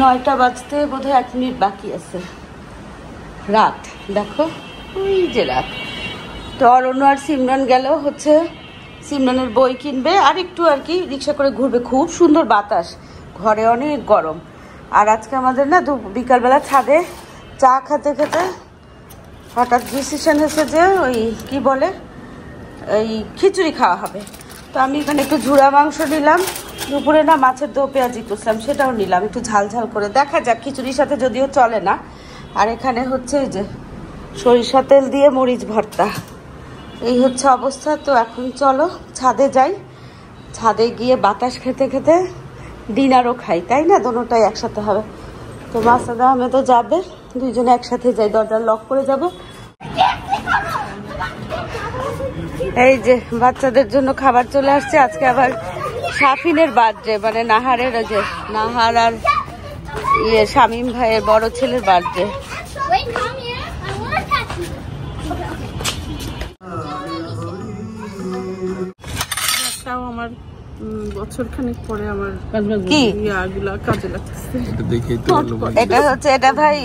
9টা বাজতে বোধহয় 1 মিনিট বাকি আছে। রাত দেখো, ওই যে রাত। তো অরণ্য আর সিমরান গেল হচ্ছে সিমরানের বই কিনবে আর একটু আর কি রিক্সা করে ঘুরবে। খুব সুন্দর বাতাস, ঘরে অনেক গরম। আর আজকে আমাদের না বিকালবেলা ছাদে চা খেতে খেতে হঠাৎ ডিসিশন হয়েছে যে ওই কি বলে এই খিচুড়ি খাওয়া হবে। তো আমি এখানে একটু ঝুড়া মাংস নিলাম, দুপুরে না মাছের দো পেঁয়াজি করছিলাম, সেটাও নিলাম একটু ঝাল ঝাল করে, দেখা যাক খিচুড়ির সাথে যদিও চলে না। আর এখানে হচ্ছে এই যে সরিষা তেল দিয়ে মরিচ ভর্তা, এই হচ্ছে অবস্থা। তো এখন চলো ছাদে যাই, ছাদে গিয়ে বাতাস খেতে খেতে ডিনারও খাই, তাই না? দোনোটাই একসাথে হবে। তো মাসাদা আহমেদও যাবে, দুইজনে একসাথে যাই, দরজা লক করে যাব। এই যে বাচ্চাদের জন্য খাবার চলে আসছে। আজকে আবার শাফিনের বার্থডে, মানে নাহারের, যে নাহার আর শামীম ভাইয়ের বড় ছেলের বার্থডে। আমার বছর খানিক পরে আমার কি ইয়াগুলা কাজে লাগতেছে। এটা হচ্ছে, এটা ভাই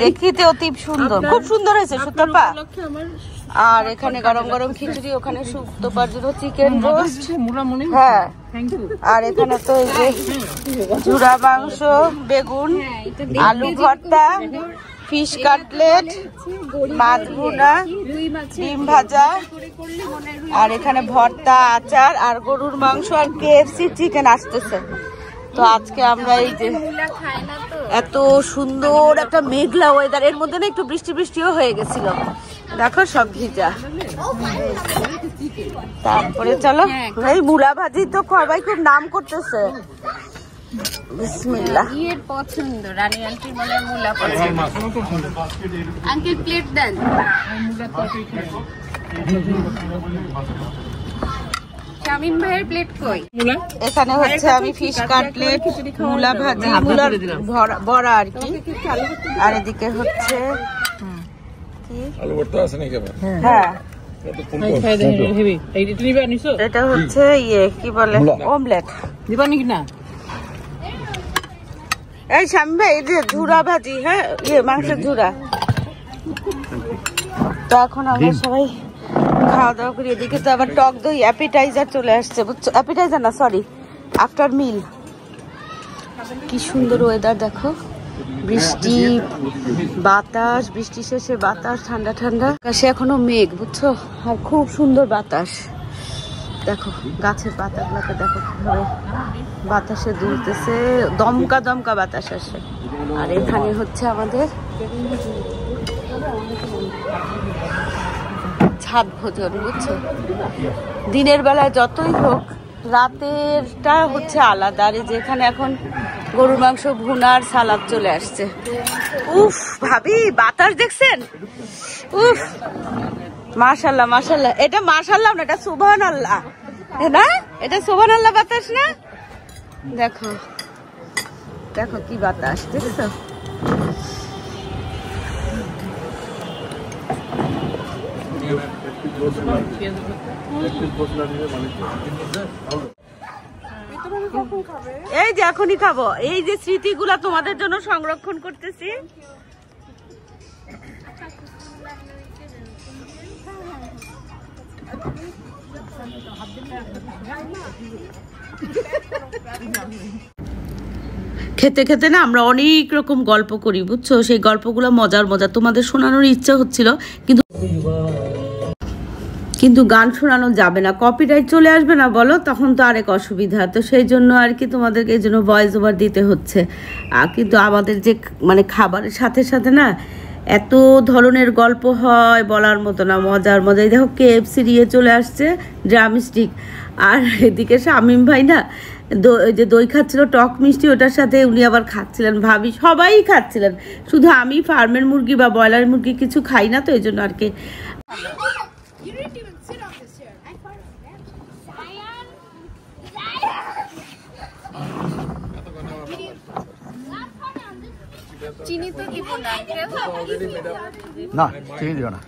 দেখিতে অতি সুন্দর, খুব সুন্দর হয়েছে সুতপা। আর এখানে গরম গরম খিচুড়ি, ওখানে সুতপার জন্য চিকেন রোস্ট। হ্যাঁ, আর এখানে তো এই যে ঝুড়া মাংস, বেগুন, আলু ভর্তা, ফিশ কাটলেট, মাছ ভুনা, ডিম ভাজা, আর এখানে ভর্তা, আচার, আর গরুর মাংস, আর KFC চিকেন আসতেছে। তো আজকে আমরা এই যে এত সুন্দর একটা মেঘলা ওয়েদার, এর মধ্যে না একটু বৃষ্টি বৃষ্টিও হয়ে গেছিল, দেখো সব ভিজা। তারপরে চলো এই মুলা ভাজি তো সবাই খুব নাম করতেছে। বিসমিল্লাহ। এর পছন্দ রানী আন্টির বলে মুলা পছন্দ। আঙ্কেল প্লেট দেন। শামিম ভাইয়ের প্লেট কই? এখানে হচ্ছে আমি ফিশ কাটলেট, মুলা ভাজি, মুলার বড়া আর কি, আর এদিকে হচ্ছে কি আলু ভর্তা আছে নাকি? হ্যাঁ, এটা হচ্ছে ইয়ে কি বলে অমলেট দিবা নাকি? না এই শামিম ভাই, এই যে ঝুড়া ভাজি, হ্যাঁ ইয়ে মাংসের ঝুড়া। তো এখন আমরা সবাই খাওয়া দাওয়া করি। এদিকে তো আবার টক দই অ্যাপিটাইজার চলে আসছে, বুঝছো? অ্যাপিটাইজার না, সরি, আফটার মিল। কি সুন্দর ওয়েদার দেখো, বৃষ্টি বাতাস, বৃষ্টি শেষে বাতাস, ঠান্ডা ঠান্ডা, আকাশে এখনো মেঘ, বুঝছো? আর খুব সুন্দর বাতাস, দেখো গাছের পাতাগুলোকে দেখো কিভাবে বাতাসে দুলতেছে, দমকা দমকা বাতাস আসে। আর এখানে হচ্ছে আমাদের ছাদ ভোজন, বুঝছো? দিনের বেলায় যতই হোক, রাতেরটা হচ্ছে আলাদা। আর যেখানে এখন গরুর মাংস ভুনার সালাদ চলে আসছে। উফ ভাবি, বাতাস দেখছেন? উফ, মাশাআল্লাহ মাশাআল্লাহ। এটা মাশাআল্লাহ না, এটা সুবহানাল্লাহ না, এটা সুবহানাল্লাহ বাতাস না? দেখো দেখো কি বাতাস, দেখছো? এই যে এখনই খাবো, এই যে স্মৃতিগুলা তোমাদের জন্য সংরক্ষণ করতেছি। খেতে খেতে না আমরা অনেক রকম গল্প করি, বুঝছো? সেই গল্পগুলো মজার মজা, তোমাদের শোনানোর ইচ্ছা হচ্ছিল, কিন্তু গান শোনানো যাবে না, কপিরাইট চলে আসবে না বলো, তখন তো আরেক অসুবিধা। তো সেই জন্য আর কি তোমাদেরকে এই জন্য ভয়েস ওভার দিতে হচ্ছে। কিন্তু আমাদের যে মানে খাবারের সাথে সাথে না এত ধরনের গল্প হয় বলার মতো না, মজার মজা। এই দেখো KFC দিয়ে চলে আসছে ড্রামস্টিক, আর এদিকে শামিম ভাই না যে দই খাচ্ছিল টক মিষ্টি, ওটার সাথে উনি আবার খাচ্ছিলেন, ভাবি সবাই খাচ্ছিলেন, শুধু আমি ফার্মের মুরগি বা ব্রয়লার মুরগি কিছু খাই না, তো এই জন্য আর কি। চিনি তো দিব না, না চিনি দিও না।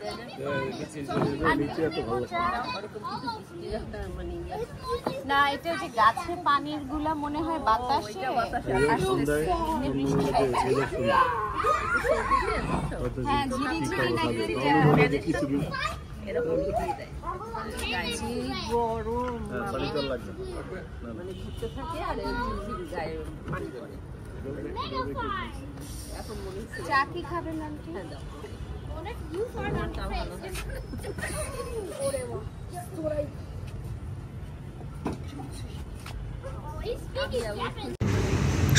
না এটা যে গাছে পানির গুলা মনে হয় বাতাসে হ্যাঁ ঝিরিঝিরি নাকি এরকম গরম মানে ঘুরতে থাকে আর ঝিরিঝিরি গায়ে পানি পড়ে। চা কি খাবেন আন্টি?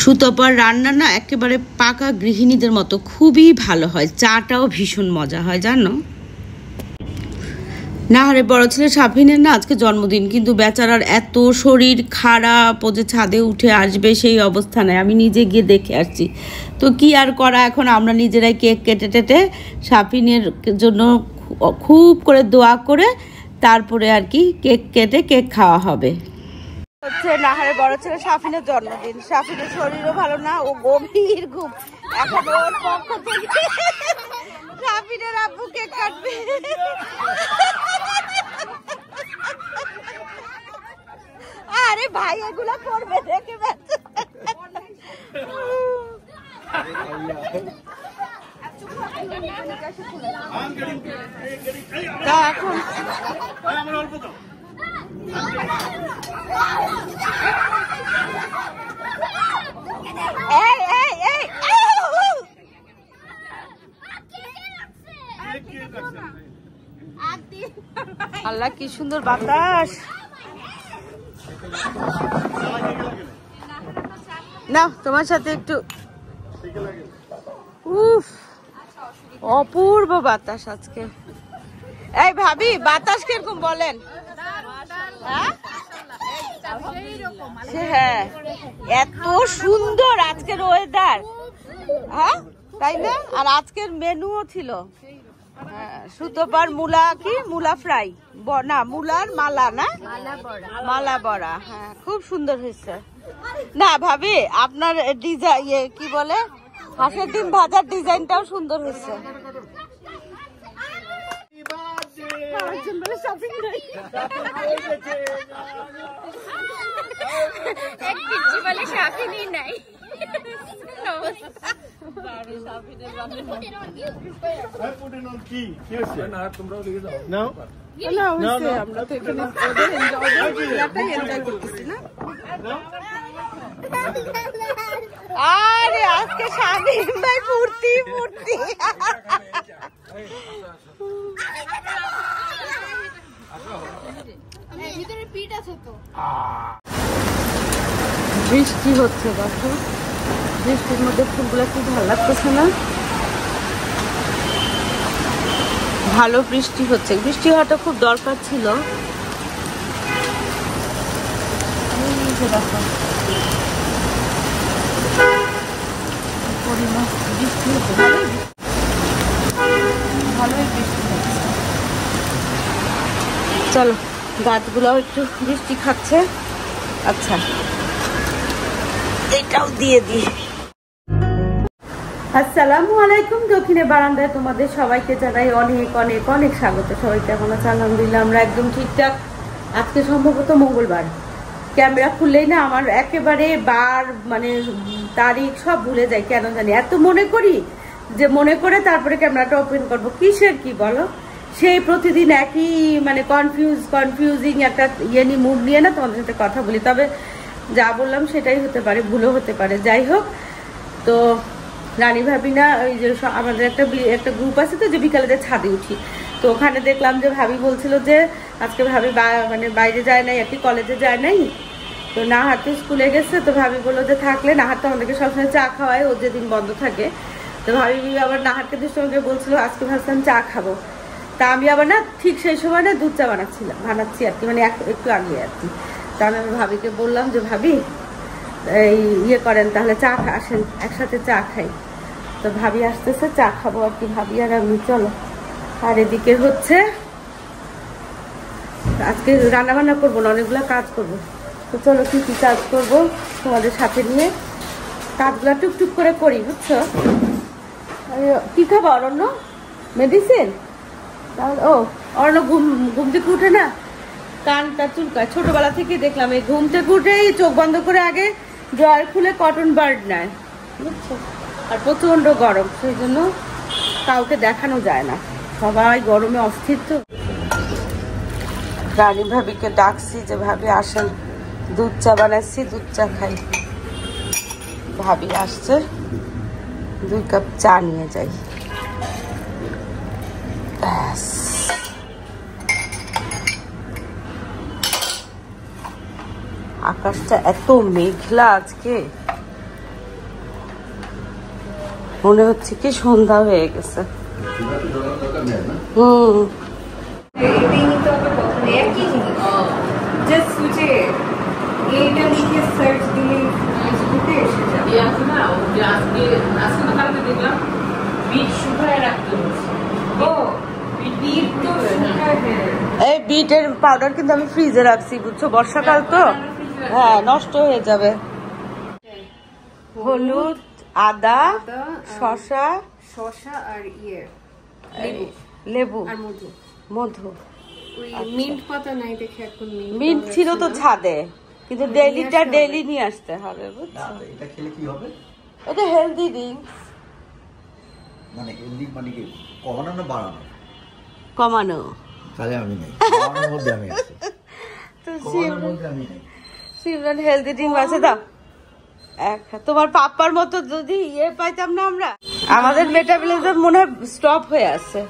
সুতপার রান্না না একেবারে পাকা গৃহিণীদের মতো খুবই ভালো হয়, চাটাও ভীষণ মজা হয় জানো। নাহারে বড় ছেলে শাফিনের না আজকে জন্মদিন, কিন্তু বেচারার এত শরীর খারাপ, ও যে ছাদে উঠে আসবে সেই অবস্থা নেই। আমি নিজে গিয়ে দেখে আসছি, তো কি আর করা, এখন আমরা নিজেরাই কেক কেটে টেটে শাফিনের জন্য খুব করে দোয়া করে তারপরে আর কি কেক কেটে কেক খাওয়া হবে। হচ্ছে নাহারের বড় ছেলে শাফিনের জন্মদিন, শাফিনের শরীরও ভালো না, ও গভীর ঘুম। এখন ওর পক্ষ থেকে শাফিনের আব্বু কেক কাটবে। আরে ভাই এগুলা করবে দেখে এখন আল্লাহ কি সুন্দর বাতাস। না তোমার সাথে একটু উফ অপূর্ব বাতাস আজকে। এই ভাবি বাতাস কিরকম বলেন? হ্যাঁ এত সুন্দর আজকের ওয়েদার, হ্যাঁ তাই না? আর আজকের মেনুও ছিল সুতপার মূলা কি মূলা ফ্রাই না মূলার মালা না মালা বড়া, হ্যাঁ খুব সুন্দর হয়েছে। না ভাবি আপনার ডিজাইন কি বলে হাঁসের ডিম ভাজার ডিজাইনটাও সুন্দর হয়েছে। আরে আজকে শামিম ভাই মূর্তি মূর্তি বৃষ্টি হচ্ছে দেখো, বৃষ্টির মধ্যে ফুলগুলো কি ভালো লাগতেছে না? ভালো বৃষ্টি হচ্ছে, বৃষ্টি হওয়াটা খুব দরকার ছিল। বৃষ্টি হচ্ছে ভালোই বৃষ্টি হচ্ছে। চলো গাছগুলো একটু বৃষ্টি খাচ্ছে। আচ্ছা এটাও দিয়ে দিই। আসসালামু আলাইকুম, দক্ষিণে বারান্দায় তোমাদের সবাইকে জানাই অনেক অনেক অনেক স্বাগত। সবাই কেমন আছে? আলহামদুলিল্লাহ আমরা একদম ঠিকঠাক। আজকে সম্ভবত মঙ্গলবার, ক্যামেরা খুললেই না আমার একেবারে বার মানে তারিখ সব ভুলে যাই, কেন জানি। এত মনে করি যে মনে করে তারপরে ক্যামেরাটা ওপেন করবো, কিসের কি বলো, সেই প্রতিদিন একই মানে কনফিউজিং একটা মুড নিয়ে না তোমাদের সাথে কথা বলি। তবে যা বললাম সেটাই হতে পারে, ভুলও হতে পারে। যাই হোক, তো রানী ভাবি না ওই যে আমাদের একটা গ্রুপ আছে তো, যে বিকালে ছাদে উঠি, তো ওখানে দেখলাম যে ভাবি বলছিল যে আজকে ভাবি মানে বাইরে যায় নাই আর কি, কলেজে যায় নাই, তো নাহার তো স্কুলে গেছে। তো ভাবি বললো যে থাকলে নাহার তো আমাদেরকে সবসময় চা খাওয়ায়, ও যেদিন বন্ধ থাকে। তো ভাবি আবার নাহারকে দুষ্টকে বলছিল আজকে ভাবছিলাম চা খাবো, তা আমি আবার না ঠিক সেই সময় না দুধ চা বানাচ্ছি আর কি, মানে একটু আগে আর কি। তা আমি ভাবিকে বললাম যে ভাবি এই করেন তাহলে চা আসেন একসাথে চা খাই। তো ভাবি আসতেছে, চা খাবো আর কি ভাবি আর আমি। চলো, আর এদিকে হচ্ছে আজকে রান্না বান্না করবো না, অনেকগুলো কাজ করবো। তো চলো কি কি কাজ করবো তোমাদের সাথে নিয়ে, কাজগুলো টুকটুক করে করি বুঝছো। কি খাবো অরণ্য? মেডিসিন তাহলে ও অর্ণ ঘুম থেকে উঠে না কানটা চুলকায়, ছোটবেলা থেকে দেখলাম এই ঘুম থেকে উঠেই চোখ বন্ধ করে আগে ড্রয়ার খুলে কটন বার্ড নেয়, বুঝছো? আর প্রচন্ড গরম, সেই জন্য কাউকে দেখানো যায় না, সবাই গরমে অস্থির। তো রানী ভাবিকে ডাকছি যে ভাবি আসেন, দুধ চা বানাচ্ছি, দুধ চা খাই। ভাবি আসছে, 2 কাপ চা নিয়ে যাই। আকাশটা এত মেঘলা আজকে, মনে হচ্ছে কি সন্ধ্যা হয়ে গেছে। এই বিটের পাউডার কিন্তু আমি ফ্রিজে রাখছি, বুঝছো? বর্ষাকাল তো, হ্যাঁ নষ্ট হয়ে যাবে। হলুদ, আদা, শসা আর লেবু আর মধু। মধু। মিন্ট পাতা নাই দেখে এখন মিন্ট ছিল তো ছাদে, কিন্তু ডেইলিটা ডেইলি নিয়ে আসতে হবে, বুঝছো? এটা খেলে কি হবে? এটা হেলদি ড্রিঙ্কস। মানে হেলদি মানে কি কমানো না বাড়ানো? কমানো। তাহলে আমি নেই, বাড়ানোর মধ্যে আমি আছি। তো কমানোর মধ্যে আমি নেই। সিমরান হেলদি ড্রিঙ্ক আছে দাও। তোমার পাপ্পার মতো যদি পাইতাম না আমরা, আমাদের মেটাবলিজম মনে হয় স্টপ হয়ে আছে।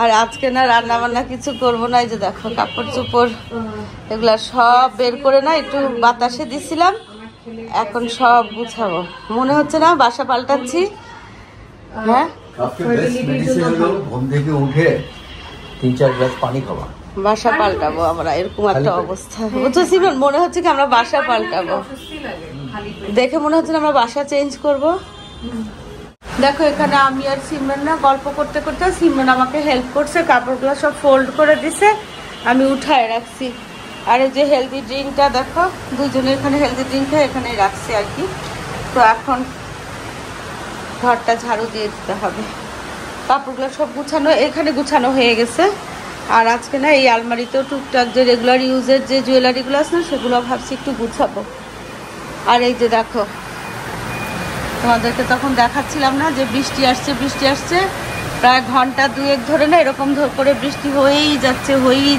আর আজকে না রান্না বান্না কিছু করবো না, এই যে দেখো কাপড় চোপড় এগুলা সব বের করে না একটু বাতাসে দিছিলাম, এখন সব গুছাবো। মনে হচ্ছে না বাসা পাল্টাচ্ছি। হ্যাঁ, ঘুম থেকে উঠে 3-4 গ্লাস পানি খাওয়া, বাসা পাল্টাবো আমরা, এরকম একটা অবস্থা। বুঝছো সিমরান, মনে হচ্ছে কি আমরা বাসা পাল্টাবো, দেখে মনে হচ্ছে আমরা বাসা চেঞ্জ করব। দেখো এখানে আমি আর সিমরান না গল্প করতে করতে সিমরান আমাকে হেল্প করছে, কাপড়গুলো সব ফোল্ড করে দিছে, আমি উঠায় রাখছি। আর এই যে হেলদি ড্রিঙ্কটা দেখো, দুজনে এখানে হেলদি ড্রিঙ্কটা এখানে রাখছি আর কি। তো এখন ঘরটা ঝাড়ু দিয়ে দিতে হবে, কাপড়গুলো সব গুছানো, এখানে গুছানো হয়ে গেছে। আর আজকে না এই আলমারিতেও টুকটাক যে রেগুলার ইউজের যে জুয়েলারিগুলো আছে না, সেগুলো ভাবছি একটু গুছাবো। আর এই যে দেখো, তোমাদেরকে তখন দেখাচ্ছিলাম না যে বৃষ্টি আসছে বৃষ্টি আসছে, প্রায় ঘন্টা 2-1 ধরে না এরকম করে বৃষ্টি হয়েই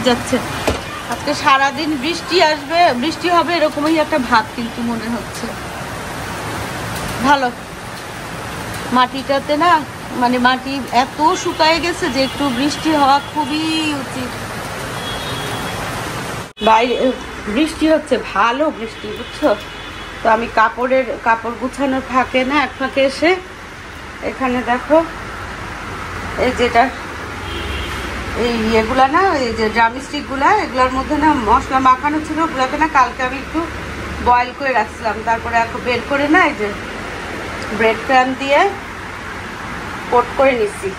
যাচ্ছে। আজকে সারাদিন বৃষ্টি আসবে, বৃষ্টি হবে এরকমই একটা ভাব কিন্তু মনে হচ্ছে। ভালো মাটিটাতে না, মানে মাটি এত শুকায় গেছে যে একটু বৃষ্টি হওয়া খুবই উচিত। বাইরে বৃষ্টি হচ্ছে, ভালো বৃষ্টি, বুঝছো? তো আমি কাপড় গুছানোর ফাঁকে না এক ফাঁকে এসে এখানে দেখো এই যেটা এই ইয়েগুলা না, এই যে ড্রামস্টিকগুলা, এগুলোর মধ্যে না মশলা মাখানো ছিল, ওগুলোকে না কালকে আমি একটু বয়েল করে রাখছিলাম, তারপরে এখন বের করে না এই যে ব্রেড প্যান দিয়ে কোট করে নিচ্ছি,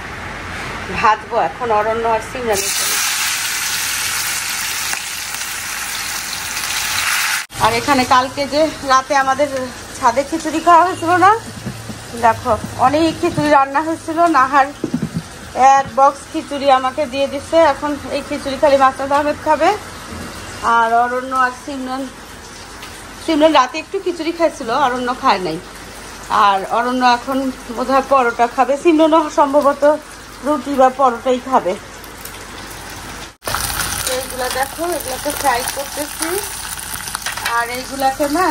ভাজবো এখন অরণ্য আর সিমরানের জন্য। আর এখানে কালকে যে রাতে আমাদের ছাদে খিচুড়ি খাওয়া হয়েছিল না, দেখো অনেক খিচুড়ি রান্না হয়েছিল, নাহার 1 বক্স খিচুড়ি আমাকে দিয়ে দিচ্ছে। এখন এই খিচুড়ি খালি মাসুদ আহমেদ খাবে, আর অরণ্য আর সিমরান রাতে একটু খিচুড়ি খাইছিল, অরণ্য খায় নাই। আর অরণ্য এখন বোধহয় পরোটা খাবে, সিমরানও সম্ভবত রুটি বা পরোটাই খাবে। এইগুলা দেখো, এগুলোকে ফ্রাই করতেছি। আর এইগুলাকে না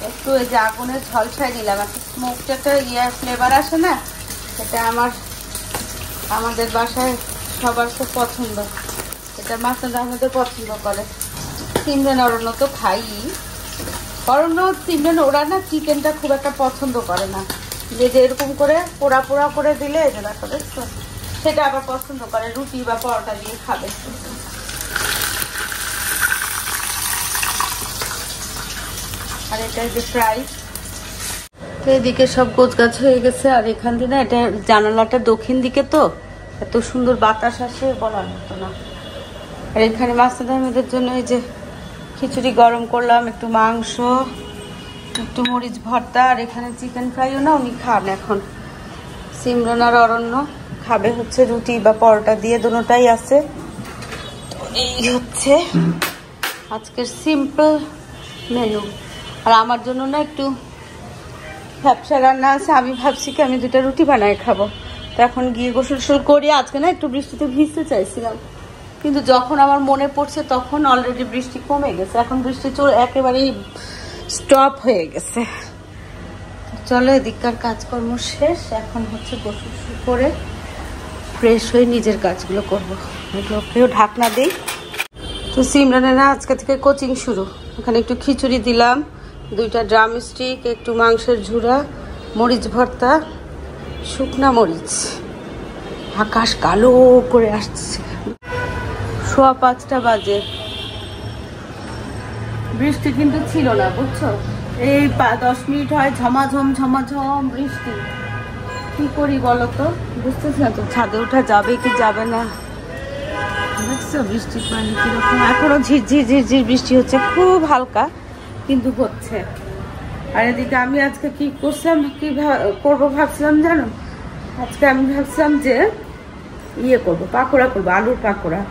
একটু এই যে আগুনের ঝলসায় নিলাম, একটা স্মোকটা একটা ফ্লেভার আসে না, এটা আমাদের বাসায় সবার খুব পছন্দ, এটা মাসুদ আহমেদও পছন্দ করে। সিমরান অরণ্য তো খাই, অরণ্য সিমরান ওরা না চিকেনটা খুব একটা পছন্দ করে না, যে এরকম করে পোড়া পোড়া করে দিলে এই যে দেখো দেখছো, সেটা আবার পছন্দ করে, রুটি বা পরোটা দিয়ে খাবে। আর এটা যে ফ্রাই, এদিকে সব গোছ গাছ হয়ে গেছে। আর এখান দিয়ে না, এটা জানালাটা দক্ষিণ দিকে তো এত সুন্দর বাতাস আসে বলার মতো না। আর এখানে মাসুদ আহমেদের জন্য এই যে খিচুড়ি গরম করলাম, একটু মাংস, একটু মরিচ ভর্তা, আর এখানে চিকেন ফ্রাইও না উনি খান এখন। সিমরান আর অরণ্য খাবে হচ্ছে রুটি বা পরোটা দিয়ে, দুটোটাই আছে। তো এই হচ্ছে আজকের সিম্পল মেনু। আর আমার জন্য না একটু ভ্যাপসা রান্না আছে, আমি ভাবছি কি আমি 2টা রুটি বানাই খাবো। তো এখন গিয়ে গোসল করি। আজকে না একটু বৃষ্টিতে ভিজতে চাইছিলাম, কিন্তু যখন আমার মনে পড়ছে তখন অলরেডি বৃষ্টি কমে গেছে। এখন বৃষ্টি একেবারেই স্টপ হয়ে গেছে। চলো এদিককার কাজকর্ম শেষ, এখন হচ্ছে গোসল করে ফ্রেশ হয়ে নিজের কাজগুলো করবো। এগুলোকেও ঢাকনা দিই। তো সিমরানের না আজকে থেকে কোচিং শুরু। এখানে একটু খিচুড়ি দিলাম, 2টা ড্রাম স্টিক, একটু মাংসের ঝুড়া, মরিচ ভর্তা, শুকনা মরিচ। আকাশ কালো করে আসছে, 5:15 বাজে। বৃষ্টি কিন্তু ছিল না, বুঝছো? এই 10 মিনিট হয় ঝমাঝম ঝমাঝম বৃষ্টি। কি করি বলো তো, বুঝতেছি না তো ছাদে ওঠা যাবে কি যাবে না। দেখছো বৃষ্টির পানি কিরকম, এখনো ঝিরঝির ঝিরঝির বৃষ্টি হচ্ছে, খুব হালকা কিন্তু হচ্ছে। আর এদিকে আমি আজকে কি করছিলাম, কি করবো ভাবছিলাম জানো? আজকে আমি ভাবছিলাম যে করবো, পাকোড়া করবো, আলুর পাকোড়া।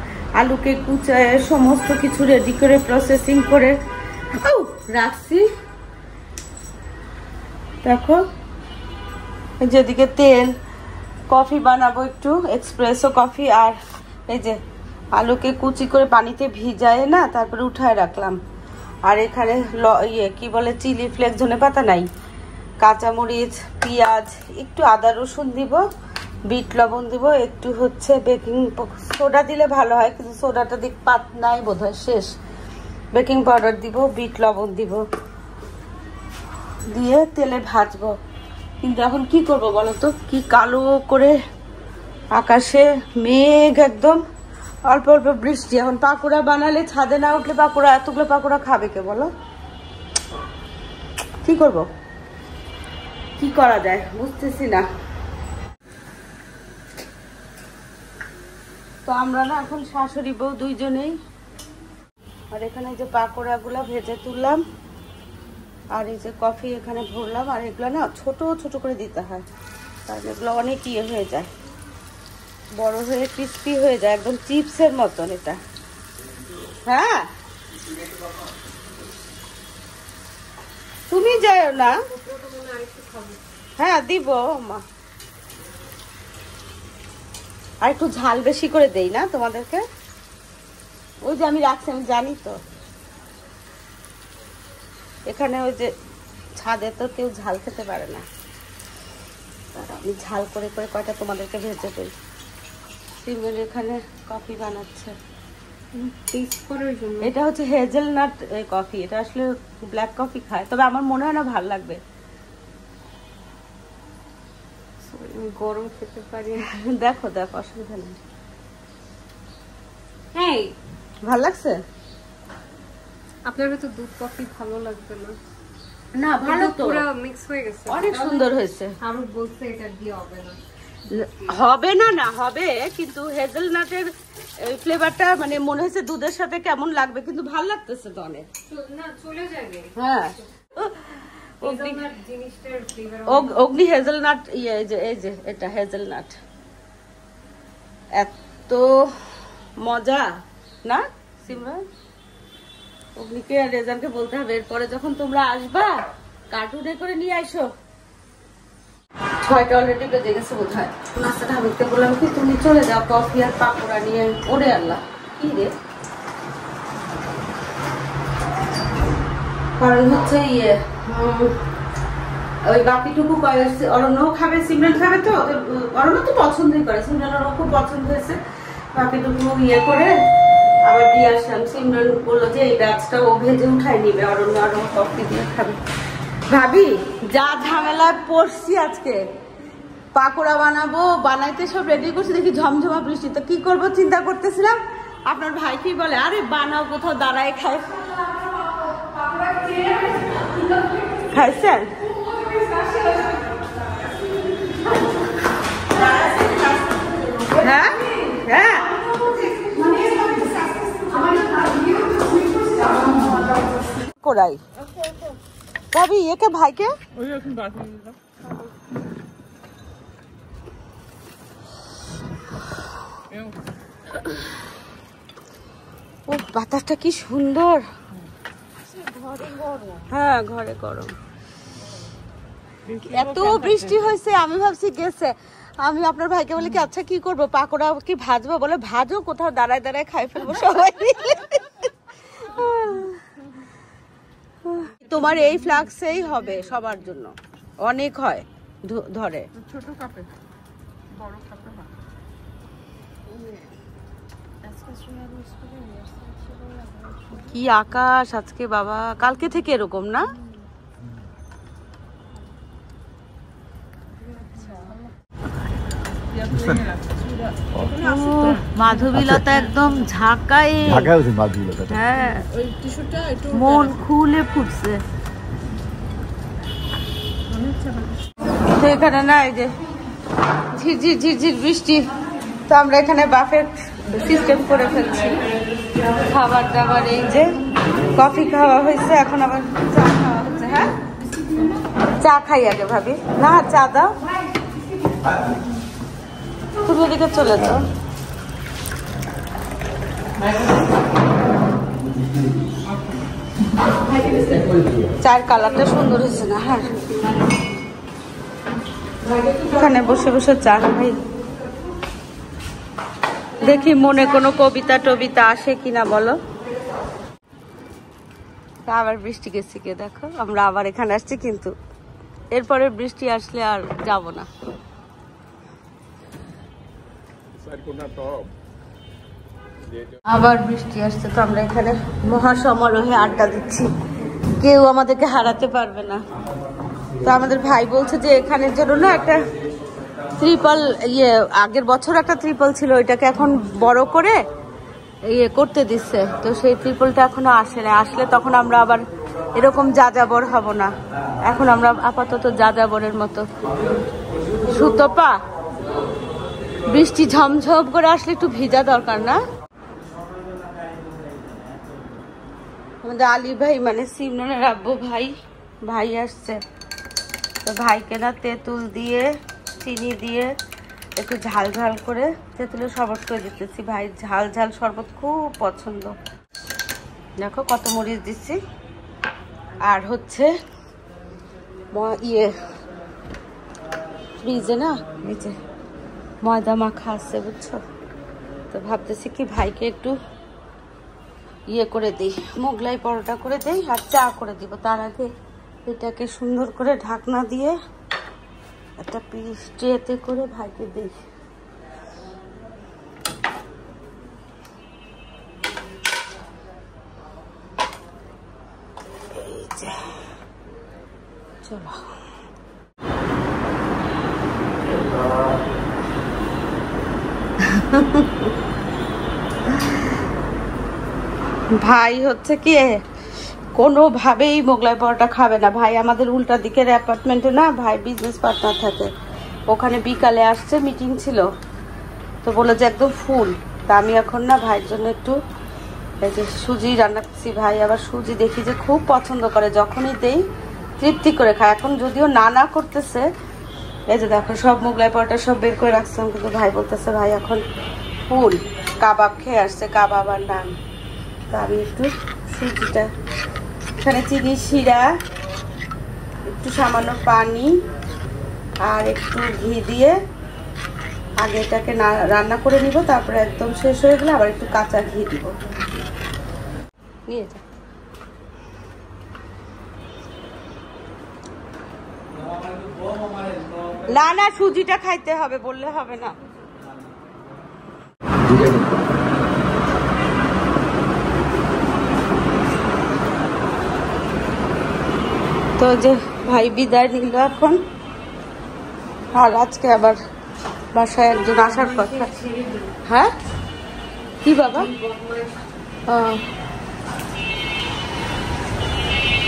আলুকে কুচায় সমস্ত কিছু রেডি করে প্রসেসিং করে রাখছি। দেখো যেদিকে তেল, কফি বানাবো একটু এক্সপ্রেসো কফি, আর এই যে আলুকে কুচি করে পানিতে ভিজায় না তারপরে উঠায় রাখলাম। আর এখানে কি বলে চিলি ফ্লেক্স, ধনেপাতা নাই, কাঁচামরিচ, পেঁয়াজ, একটু আদা রসুন দিব, বিট লবণ দিব, একটু হচ্ছে বেকিং সোডা দিলে ভালো হয়, কিন্তু সোডাটা দিক পাত নাই বোধহয়, শেষ। বেকিং পাউডার দিব, বিট লবণ দিব, দিয়ে তেলে ভাজবো। কিন্তু এখন কি করব বলো তো, কি কালো করে আকাশে মেঘ, একদম অল্প অল্প বৃষ্টি। এখন পাকোড়া বানালে ছাদে না উঠলে পাকোড়া, এতগুলো পাকোড়া খাবে কে বলো? কি করব, কি করা যায় বুঝতেছি না। তো আমরা না এখন শাশুড়ি বউ 2জনেই। আর এখানে যে পাকোড়াগুলো ভেজে তুললাম, আর এই যে কফি এখানে ভরলাম। আর এগুলো না ছোট ছোট করে দিতে হয়, কারণ এগুলো অনেক হয়ে যায়, বড় হয়ে ক্রিস্পি হয়ে যায়, একদম চিপসের মতন এটা। হ্যাঁ তুমি যাও না? হ্যাঁ দিব মা, আর একটু ঝাল বেশি করে দেই না তোমাদেরকে? ওই যে আমি রাখছি, আমি জানি তো। এখানে ওই যে ছাদে তো কেউ ঝাল খেতে পারে না, আমি ঝাল করে করে কয়টা তোমাদেরকে ভেজে দিই। সিমরান এখানে কফি বানাচ্ছে, এটা হচ্ছে হেজেলনাট কফি। এটা আসলে ব্ল্যাক কফি খায়, তবে আমার মনে হয় না ভাল লাগবে, গরম খেতে পারি। দেখো দেখো অসুবিধা নেই। হ্যাঁ ভাল লাগছে? আপনার তো দুধ কফি ভালো লাগবে না? না ভালো তো, পুরো মিক্স হয়ে গেছে, অনেক সুন্দর হয়েছে। আমি বলছি এটা দিয়ে হবে না। হবে না, না হবে, কিন্তু হেজেলনাটের ফ্লেভারটা মানে মনে হয়েছে দুধের সাথে কেমন লাগবে, কিন্তু ভাল লাগতেছে তো অনেক। না চলে যাবে। হ্যাঁ জিনিসটার ফ্লেভার অগ্নি হেজেলনাট, এই যে এটা হেজেলনাট, এত মজা না সিমরান? অগ্নিকে আর রেজানকে বলতে হবে এরপরে যখন তোমরা আসবা কার্টুনে করে নিয়ে আইসো। 6টা অলরেডি বেজে গেছে বোধ হয়। নাস্তাটা হাবিবকে বললাম কি তুমি চলে যাও কফি আর পাকোড়া নিয়ে। ওরে আল্লাহ, কি রে, কারণ হচ্ছে ওই বাকিটুকু অরণ্যও খাবে, সিমরান খাবে, তো অরণ্য তো পছন্দই করে, সিমরানেরও খুব পছন্দ হয়েছে। বাকিটুকু করে আবার দিয়ে আসলাম। সিমরান বললো যে এই ব্যাগটা ও ভেজে উঠাই নিবে, অরণ্য আরো কফি দিয়ে খাবে। ভাবি যা ঝামেলায় পড়ছি আজকে, পাকোড়া বানাবো, বানাইতে সব রেডি করছি, দেখি ঝমঝমা বৃষ্টি। তো কি করবো চিন্তা করতেছিলাম, আপনার ভাই কি বলে, আরে বানাও কোথাও দাঁড়ায় খায়। খাইছেন? হ্যাঁ হ্যাঁ কোরাই ভাবি একে ভাইকে ও বাতাসটা কি সুন্দর। হ্যাঁ ঘরে গরম, এত বৃষ্টি হয়েছে আমি ভাবছি গেছে। আমি আপনার ভাইকে বলি কি আচ্ছা কি করবো, পাকোড়া কি ভাজবো, বলে ভাজো, কোথাও দাঁড়ায় দাঁড়ায় খাই ফেলবো সবাই। তোমার এই ফ্লাক্সেই হবে সবার জন্য, অনেক হয় ধরে। ছোট কাপে, বড় কাপে না। কি আকাশ আজকে বাবা, কালকে থেকে এরকম না? মাধবীলতা একদম ঝাঁকায়, হ্যাঁ মন খুলে ফুটছে। তো এখানে না এই যে ঝিরঝির ঝিরঝির বৃষ্টি, তো আমরা এখানে বাফেট সিস্টেম করে ফেলছি খাবার দাবার। এই যে কফি খাওয়া হয়েছে, এখন আবার চা খাওয়া হচ্ছে। হ্যাঁ চা খাই আগে ভাবি, না চা দাও, তুমি ওদিকে চলে যাও। চায়ের কালারটা সুন্দর হয়েছে না? হ্যাঁ এখানে বসে বসে চা খাই, দেখি মনে কোনো কবিতা টবিতা আসে কিনা বলো। আবার বৃষ্টি গেছে কে দেখো, আমরা আবার এখানে আসছি, কিন্তু এরপরে বৃষ্টি আসলে আর যাব না। আবার বৃষ্টি আসছে, তো আমরা এখানে মহাসমারোহে আড্ডা দিচ্ছি, কেউ আমাদেরকে হারাতে পারবে না। তো আমাদের ভাই বলছে যে এখানের জন্য না একটা ত্রিপল, আগের বছর একটা ত্রিপল ছিল, ওইটাকে এখন বড় করে করতে দিচ্ছে। তো সেই ত্রিপলটা এখনো আসে না, আসলে তখন আমরা আবার এরকম যাযাবর হব না। এখন আমরা আপাতত যাযাবরের মতো। সুতপা বৃষ্টি ঝমঝম করে আসলে একটু ভিজা দরকার না? আমাদের আলী ভাই মানে সিমরনের আব্বু ভাই আসছে, তো ভাইকে না তেঁতুল দিয়ে চিনি দিয়ে একটু ঝাল ঝাল করে তেঁতুলের শরবত করে দিতেছি। ভাই ঝাল ঝাল শরবত খুব পছন্দ। দেখো কত মরিচ দিচ্ছি। আর হচ্ছে ফ্রিজে না এই যে ময়দা মাখা আছে বুঝছো, তো ভাবতেছি কি ভাইকে একটু করে দিই, মোগলাই পরোটা করে দিই আর চা করে দিব। তার আগে এটাকে সুন্দর করে ঢাকনা দিয়ে একটা পিস ট্রেতে করে ভাইকে দিই। এই যে চলো ভাই হচ্ছে কি কোনোভাবেই মোগলাই পরোটা খাবে না। ভাই আমাদের উল্টা দিকের অ্যাপার্টমেন্টে না, ভাই বিজনেস পার্টনার থাকে, ওখানে বিকালে আসছে, মিটিং ছিল, তো বলে যে একদম ফুল। তা আমি এখন না ভাইয়ের জন্য একটু এই যে সুজি রান্না করছি। ভাই আবার সুজি দেখি যে খুব পছন্দ করে, যখনই দেই তৃপ্তি করে খায়। এখন যদিও না করতেছে, এই যে দেখো সব মোগলাই পরোটা সব বের করে রাখছিলাম, কিন্তু ভাই বলতেছে ভাই এখন ফুল, কাবাব খেয়ে আসছে, কাবাব আর নান। তা আমি একটু সুজিটা, এখানে চিনি শিরা, একটু সামান্য পানি আর একটু ঘি দিয়ে আগে এটাকে রান্না করে নিব, তারপরে একদম শেষ হয়ে গেলে আবার একটু কাঁচা ঘি দিব। নিয়ে যা। না সুজিটা খাইতে হবে বললে হবে না। তো যে ভাই বিদায় নিল এখন, আর আজকে আবার বাসায় একজন আসার কথা। হ্যাঁ কি বাবা,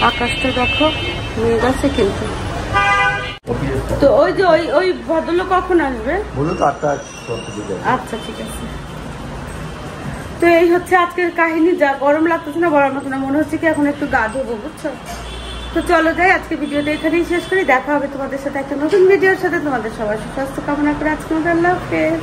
আকাশটা দেখো মেঘ আছে কিন্তু। তো ওই যে ওই ভদ্রলোক কখন আসবে? আচ্ছা ঠিক আছে। তো এই হচ্ছে আজকের কাহিনী। যা গরম লাগতেছে না, গরম লাগছে না, মনে হচ্ছে কি এখন একটু গা ধোবো বুঝছো। তো চলো যাই, আজকে ভিডিওটা এখানেই শেষ করি। দেখা হবে তোমাদের সাথে একটা নতুন ভিডিওর সাথে। তোমাদের সবার সুস্বাস্থ্য কামনা করে আজকে আল্লাহ হাফেজ।